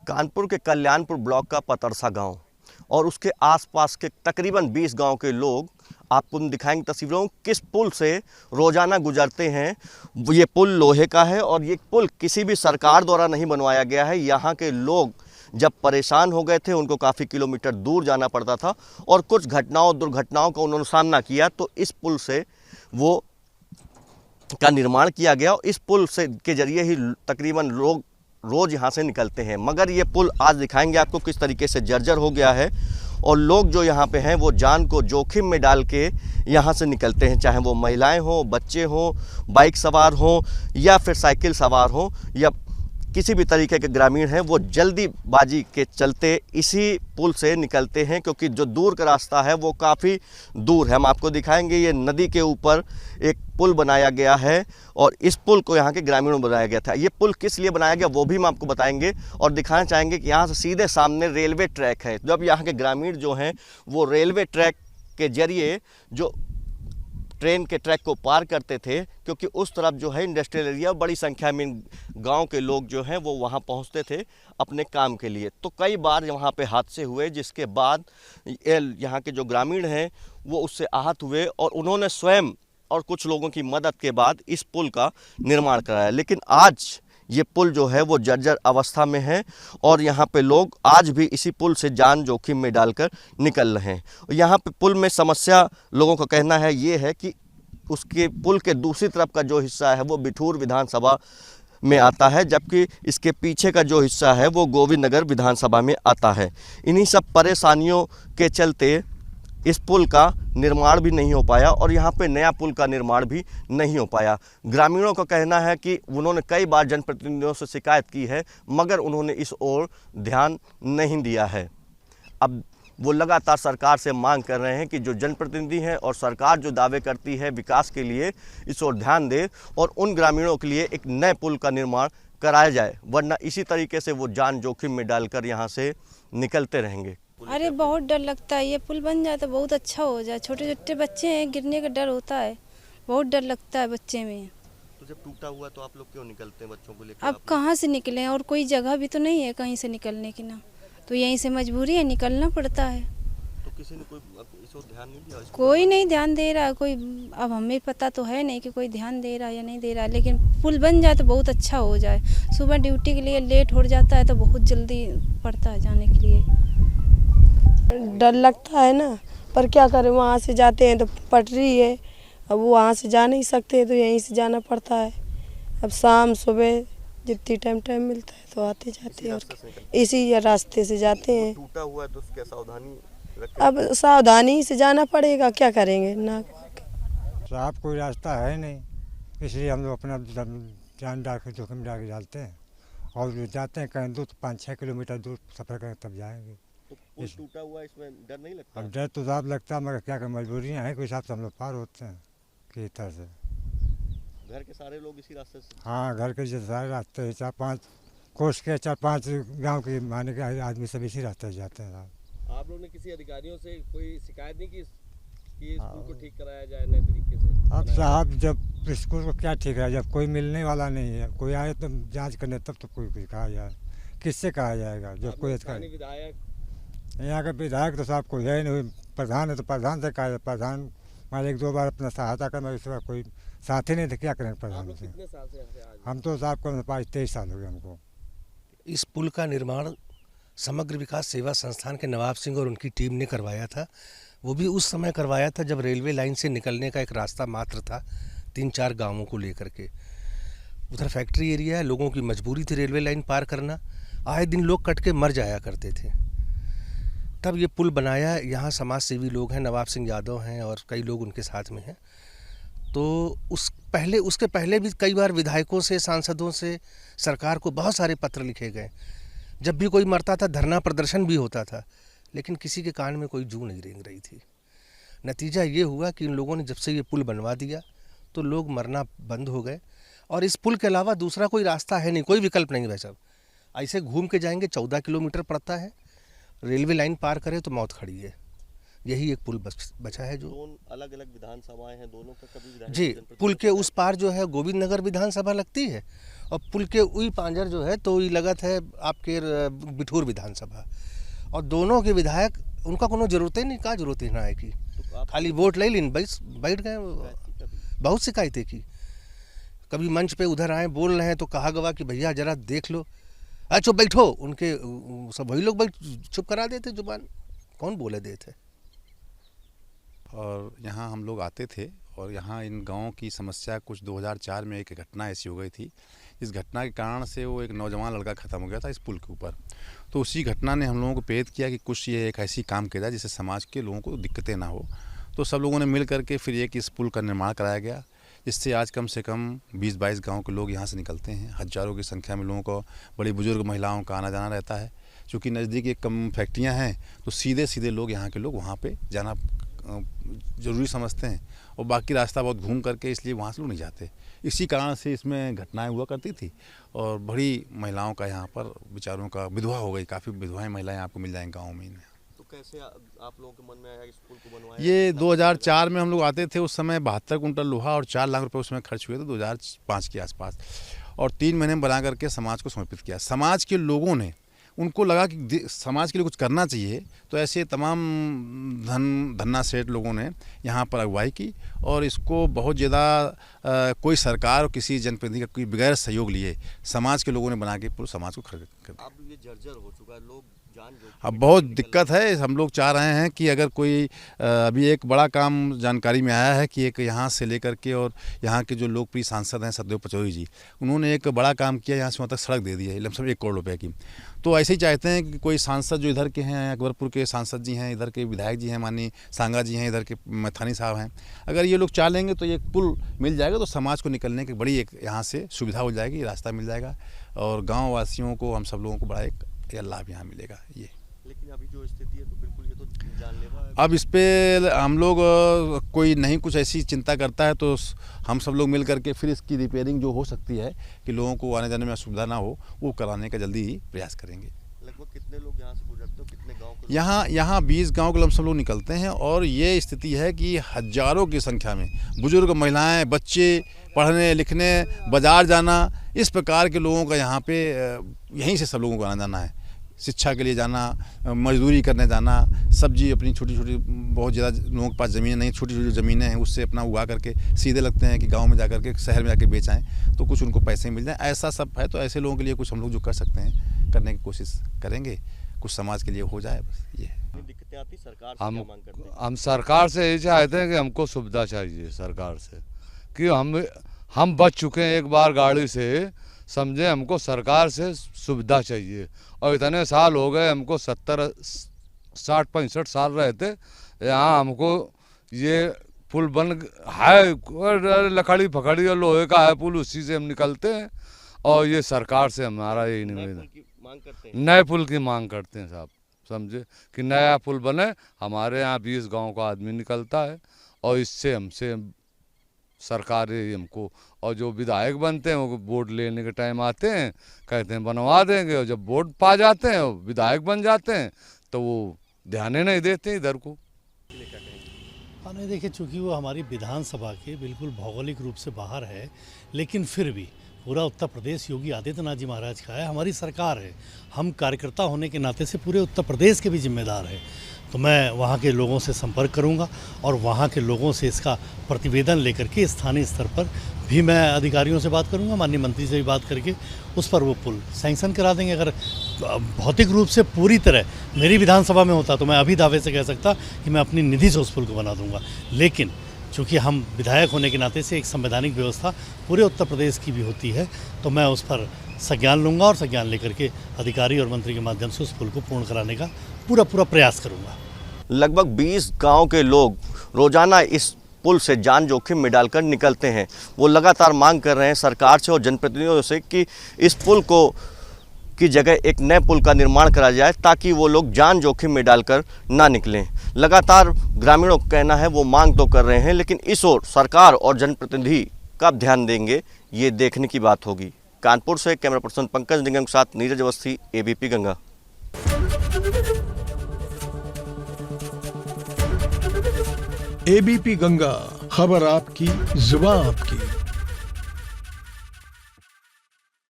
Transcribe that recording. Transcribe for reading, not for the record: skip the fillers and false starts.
कानपुर के कल्याणपुर ब्लॉक का पतरसा गांव और उसके आसपास के तकरीबन 20 गांव के लोग आपको दिखाएंगे तस्वीरों किस पुल से रोजाना गुजरते हैं। ये पुल लोहे का है और ये पुल किसी भी सरकार द्वारा नहीं बनवाया गया है। यहाँ के लोग जब परेशान हो गए थे, उनको काफ़ी किलोमीटर दूर जाना पड़ता था और कुछ घटनाओं दुर्घटनाओं का उन्होंने सामना किया, तो इस पुल से वो का निर्माण किया गया और इस पुल से के जरिए ही तकरीबन लोग रोज़ यहाँ से निकलते हैं। मगर ये पुल आज दिखाएंगे आपको किस तरीके से जर्जर हो गया है और लोग जो यहाँ पे हैं वो जान को जोखिम में डाल के यहाँ से निकलते हैं, चाहे वो महिलाएं हों, बच्चे हों, बाइक सवार हों या फिर साइकिल सवार हों या किसी भी तरीके के ग्रामीण हैं, वो जल्दीबाजी के चलते इसी पुल से निकलते हैं क्योंकि जो दूर का रास्ता है वो काफ़ी दूर है। हम आपको दिखाएंगे ये नदी के ऊपर एक पुल बनाया गया है और इस पुल को यहाँ के ग्रामीणों में बनाया गया था। ये पुल किस लिए बनाया गया वो भी हम आपको बताएंगे और दिखाना चाहेंगे कि यहाँ से सीधे सामने रेलवे ट्रैक है। जब यहाँ के ग्रामीण जो हैं वो रेलवे ट्रैक के जरिए जो ट्रेन के ट्रैक को पार करते थे, क्योंकि उस तरफ जो है इंडस्ट्रियल एरिया, बड़ी संख्या में गांव के लोग जो हैं वो वहां पहुंचते थे अपने काम के लिए। तो कई बार वहां पे हादसे हुए जिसके बाद यहाँ के जो ग्रामीण हैं वो उससे आहत हुए और उन्होंने स्वयं और कुछ लोगों की मदद के बाद इस पुल का निर्माण कराया। लेकिन आज ये पुल जो है वो जर्जर अवस्था में है और यहाँ पे लोग आज भी इसी पुल से जान जोखिम में डालकर निकल रहे हैं। यहाँ पे पुल में समस्या लोगों का कहना है ये है कि उसके पुल के दूसरी तरफ का जो हिस्सा है वो बिठूर विधानसभा में आता है, जबकि इसके पीछे का जो हिस्सा है वो गोविंद नगर विधानसभा में आता है। इन्हीं सब परेशानियों के चलते इस पुल का निर्माण भी नहीं हो पाया और यहाँ पे नया पुल का निर्माण भी नहीं हो पाया। ग्रामीणों का कहना है कि उन्होंने कई बार जनप्रतिनिधियों से शिकायत की है मगर उन्होंने इस ओर ध्यान नहीं दिया है। अब वो लगातार सरकार से मांग कर रहे हैं कि जो जनप्रतिनिधि हैं और सरकार जो दावे करती है विकास के लिए, इस ओर ध्यान दे और उन ग्रामीणों के लिए एक नए पुल का निर्माण कराया जाए, वरना इसी तरीके से वो जान जोखिम में डालकर यहाँ से निकलते रहेंगे। अरे बहुत डर लगता है, ये पुल बन जाए तो बहुत अच्छा हो जाए। छोटे छोटे बच्चे हैं, गिरने का डर होता है, बहुत डर लगता है बच्चे में। तो जब टूटा हुआ तो आप लोग क्यों निकलते हैं बच्चों को लेकर? अब कहाँ से निकलें और कोई जगह भी तो नहीं है कहीं से निकलने की ना, तो यहीं से मजबूरी है, निकलना पड़ता है। तो किसी ने कोई इस ओर ध्यान नहीं दिया? कोई नहीं ध्यान दे रहा कोई। अब हमें पता तो है नहीं कि कोई ध्यान दे रहा है या नहीं दे रहा, लेकिन पुल बन जाए तो बहुत अच्छा हो जाए। सुबह ड्यूटी के लिए लेट हो जाता है तो बहुत जल्दी पड़ता है जाने के लिए। डर लगता है ना, पर क्या करें, वहाँ से जाते हैं तो पटरी है, अब वहाँ से जा नहीं सकते तो यहीं से जाना पड़ता है। अब शाम सुबह जितनी टाइम मिलता है तो आते जाते हैं और इसी रास्ते से जाते हैं। टूटा हुआ है तो क्या सावधानी रखें? अब सावधानी से जाना पड़ेगा, क्या करेंगे ना। साफ कोई रास्ता है नहीं, इसलिए हम लोग अपना जान डाल के जोखिम डाल के डालते हैं और जाते हैं कहीं दूर 5-6 किलोमीटर दूर सफ़र करें तब जाएंगे। तो पुल टूटा हुआ है, इसमें डर नहीं लगता? अब डर तो साफ लगता है मगर क्या कर, मजबूरियाँ हैं, कोई हिसाब से हम लोग पार होते हैं किसी तरह से। घर के सारे लोग इसी रास्ते से? हाँ, घर के जैसे सारे रास्ते 4-5 कोस के 4-5 गांव के माने के आदमी सब इसी रास्ते से जाते हैं। आप लोगों ने किसी अधिकारियों से कोई शिकायत नहीं की कि स्कूल को ठीक कराया जाए नए तरीके से? अब साहब जब स्कूल को क्या ठीक है, जब कोई मिलने वाला नहीं है, कोई आए तो जांच करने तब तो कोई कुछ कहा जाए, किससे कहा जाएगा जब कोई विधायक यहाँ का विधायक तो साहब कोई है नहीं, प्रधान है तो प्रधान से कहा, प्रधान मान 1-2 बार अपना सहायता कर, मगर इसका कोई साथी नहीं थे, क्या करें प्रधान से। कितने साल से यहाँ से आज? हम तो साहब को 23 साल हो गए हमको। इस पुल का निर्माण समग्र विकास सेवा संस्थान के नवाब सिंह और उनकी टीम ने करवाया था। वो भी उस समय करवाया था जब रेलवे लाइन से निकलने का एक रास्ता मात्र था 3-4 गांवों को लेकर के। उधर फैक्ट्री एरिया है, लोगों की मजबूरी थी रेलवे लाइन पार करना, आए दिन लोग कट के मर जाया करते थे। तब ये पुल बनाया, यहाँ समाज सेवी लोग हैं, नवाब सिंह यादव हैं और कई लोग उनके साथ में हैं। तो उसके पहले भी कई बार विधायकों से, सांसदों से सरकार को बहुत सारे पत्र लिखे गए। जब भी कोई मरता था धरना प्रदर्शन भी होता था, लेकिन किसी के कान में कोई जू नहीं रेंग रही थी। नतीजा ये हुआ कि इन लोगों ने जब से ये पुल बनवा दिया तो लोग मरना बंद हो गए और इस पुल के अलावा दूसरा कोई रास्ता है नहीं, कोई विकल्प नहीं भाई साहब। ऐसे घूम के जाएंगे, 14 किलोमीटर पड़ता है, रेलवे लाइन पार करें तो मौत खड़ी है। यही एक पुल बचा है जो दोनों अलग अलग विधानसभाएं हैं, दोनों का कभी विधायक जी। जनप्रतिनिधि पुल के उस पार जो है गोविंद नगर विधानसभा लगती है और पुल के उई पांजर जो है तो ये लगत है आपके बिठूर विधानसभा, और दोनों के विधायक उनका कोनो जरूरत ही नहीं, का जरूरत ही ना है की खाली वोट ले लिन बस बैठ गए। बहुत शिकायतें की, कभी मंच पे उधर आए बोल रहे हैं तो कहा गवा कि भैया जरा देख लो, अच्छा बैठो, उनके सब वही लोग बैठ चुप करा देते, जुबान कौन बोले देते। और यहाँ हम लोग आते थे और यहाँ इन गाँव की समस्या कुछ 2004 में एक घटना ऐसी हो गई थी। इस घटना के कारण से वो एक नौजवान लड़का ख़त्म हो गया था इस पुल के ऊपर। तो उसी घटना ने हम लोगों को प्रेरित किया कि कुछ ये एक ऐसी काम किया जाए जिससे समाज के लोगों को दिक्कतें ना हो। तो सब लोगों ने मिल करके फिर एक इस पुल का निर्माण कराया गया, जिससे आज कम से कम 20-22 गाँव के लोग यहाँ से निकलते हैं। हज़ारों की संख्या में लोगों को, बड़ी बुजुर्ग महिलाओं का आना जाना रहता है। चूँकि नज़दीक एक कम फैक्ट्रियाँ हैं तो सीधे सीधे लोग यहाँ के लोग वहाँ पे जाना ज़रूरी समझते हैं और बाकी रास्ता बहुत घूम करके इसलिए वहाँ से लोग नहीं जाते। इसी कारण से इसमें घटनाएं हुआ करती थी और बड़ी महिलाओं का यहाँ पर बेचारों का विधवा हो गई, काफ़ी विधवाएं महिलाएं आपको मिल जाएंगी गाँव में। तो कैसे आप लोगों के मन में आया इस पुल को बनवाया? ये 2004 में हम लोग आते थे, उस समय 72 कुंटल लोहा और 4 लाख रुपए उसमें खर्च हुए थे 2005 के आसपास, और 3 महीने में बना करके समाज को समर्पित किया। समाज के लोगों ने, उनको लगा कि समाज के लिए कुछ करना चाहिए, तो ऐसे तमाम धन्ना सेठ लोगों ने यहाँ पर अगुवाई की और इसको बहुत ज़्यादा कोई सरकार और किसी जनप्रतिनिधि का कोई बगैर सहयोग लिए समाज के लोगों ने बना के पूरे समाज को खरीद कर। अब ये जर्जर हो चुका है, लोग जान जोखिम अब बहुत दिक्कत है। हम लोग चाह रहे हैं कि अगर कोई अभी एक बड़ा काम जानकारी में आया है कि एक यहाँ से लेकर के और यहाँ के जो लोकप्रिय सांसद हैं सतदेव पचौरी जी, उन्होंने एक बड़ा काम किया, यहाँ से वहाँ तक सड़क दे दी है लमसम 1 करोड़ रुपए की। तो ऐसे ही चाहते हैं कि कोई सांसद जो इधर के हैं, अकबरपुर के सांसद जी हैं, इधर के विधायक जी हैं, माननीय सांगा जी हैं, इधर के मैथानी साहब हैं, अगर ये लोग चाह लेंगे तो ये पुल मिल जाएगा तो समाज को निकलने की बड़ी एक यहाँ से सुविधा हो जाएगी, रास्ता मिल जाएगा और गाँव वासियों को, हम सब लोगों को बड़ा एक लाभ यहाँ मिलेगा। ये लेकिन अभी जो स्थिति है तो बिल्कुल ये तो जानलेवा है। अब इस पे हम लोग कोई नहीं कुछ ऐसी चिंता करता है तो हम सब लोग मिल करके फिर इसकी रिपेयरिंग जो हो सकती है कि लोगों को आने जाने में असुविधा ना हो, वो कराने का जल्दी ही प्रयास करेंगे। लगभग कितने लोग यहाँ से गुजरते हो, कितने गाँव के लोग? यहाँ 20 गांव के लमसम लोग निकलते हैं और ये स्थिति है कि हज़ारों की संख्या में बुजुर्ग, महिलाएं, बच्चे, पढ़ने लिखने, बाज़ार जाना, इस प्रकार के लोगों का यहाँ पे यहीं से सब लोगों को आना जाना है। शिक्षा के लिए जाना, मजदूरी करने जाना, सब्जी अपनी छोटी छोटी, बहुत ज़्यादा लोगों के पास ज़मीनें नहीं, छोटी छोटी ज़मीनें हैं, उससे अपना उगा करके सीधे लगते हैं कि गांव में जाकर के, शहर में जाकर बेच आएँ तो कुछ उनको पैसे मिल जाएँ। ऐसा सब है, तो ऐसे लोगों के लिए कुछ हम लोग जो कर सकते हैं करने की कोशिश करेंगे, कुछ समाज के लिए हो जाए, बस ये है। दिक्कतें आती सरकार से क्या मांग करते हैं? हम सरकार से यही चाहते हैं कि हमको सुविधा चाहिए सरकार से, कि हम बच चुके हैं एक बार गाड़ी से, समझे, हमको सरकार से सुविधा चाहिए। और इतने साल हो गए हमको, 70, 60, 65 साल रहते यहाँ, हमको ये पुल बन है, लकड़ी फकड़ी और लोहे का है पुल, उसी से हम निकलते हैं और ये सरकार से हमारा यही निवेदन, नए पुल की मांग करते हैं साहब, समझे, कि नया पुल बने। हमारे यहाँ 20 गांव का आदमी निकलता है और इससे हमसे सरकार हमको, और जो विधायक बनते हैं वो वोट लेने के टाइम आते हैं, कहते हैं बनवा देंगे, और जब वोट पा जाते हैं विधायक बन जाते हैं तो वो ध्यान ही नहीं देते इधर को। हाँ नहीं, देखिए, चूँकि वो हमारी विधानसभा के बिल्कुल भौगोलिक रूप से बाहर है, लेकिन फिर भी पूरा उत्तर प्रदेश योगी आदित्यनाथ जी महाराज का है, हमारी सरकार है, हम कार्यकर्ता होने के नाते से पूरे उत्तर प्रदेश के भी जिम्मेदार हैं। तो मैं वहाँ के लोगों से संपर्क करूँगा और वहाँ के लोगों से इसका प्रतिवेदन लेकर के स्थानीय स्तर पर भी मैं अधिकारियों से बात करूँगा, माननीय मंत्री से भी बात करके उस पर वो पुल सैंक्शन करा देंगे। अगर भौतिक रूप से पूरी तरह मेरी विधानसभा में होता तो मैं अभी दावे से कह सकता कि मैं अपनी निधि से उस पुल को बना दूँगा, लेकिन चूँकि हम विधायक होने के नाते से एक संवैधानिक व्यवस्था पूरे उत्तर प्रदेश की भी होती है, तो मैं उस पर संज्ञान लूँगा और संज्ञान लेकर के अधिकारी और मंत्री के माध्यम से उस पुल को पूर्ण कराने का पूरा प्रयास करूँगा। लगभग 20 गांव के लोग रोजाना इस पुल से जान जोखिम में डालकर निकलते हैं। वो लगातार मांग कर रहे हैं सरकार से और जनप्रतिनिधियों से कि इस पुल को की जगह एक नए पुल का निर्माण करा जाए ताकि वो लोग जान जोखिम में डालकर ना निकलें। लगातार ग्रामीणों का कहना है वो मांग तो कर रहे हैं, लेकिन इस ओर सरकार और जनप्रतिनिधि कब ध्यान देंगे ये देखने की बात होगी। कानपुर से कैमरा पर्सन पंकज निगम के साथ नीरज अवस्थी, ABP गंगा। एबीपी गंगा, खबर आपकी, जुबान आपकी।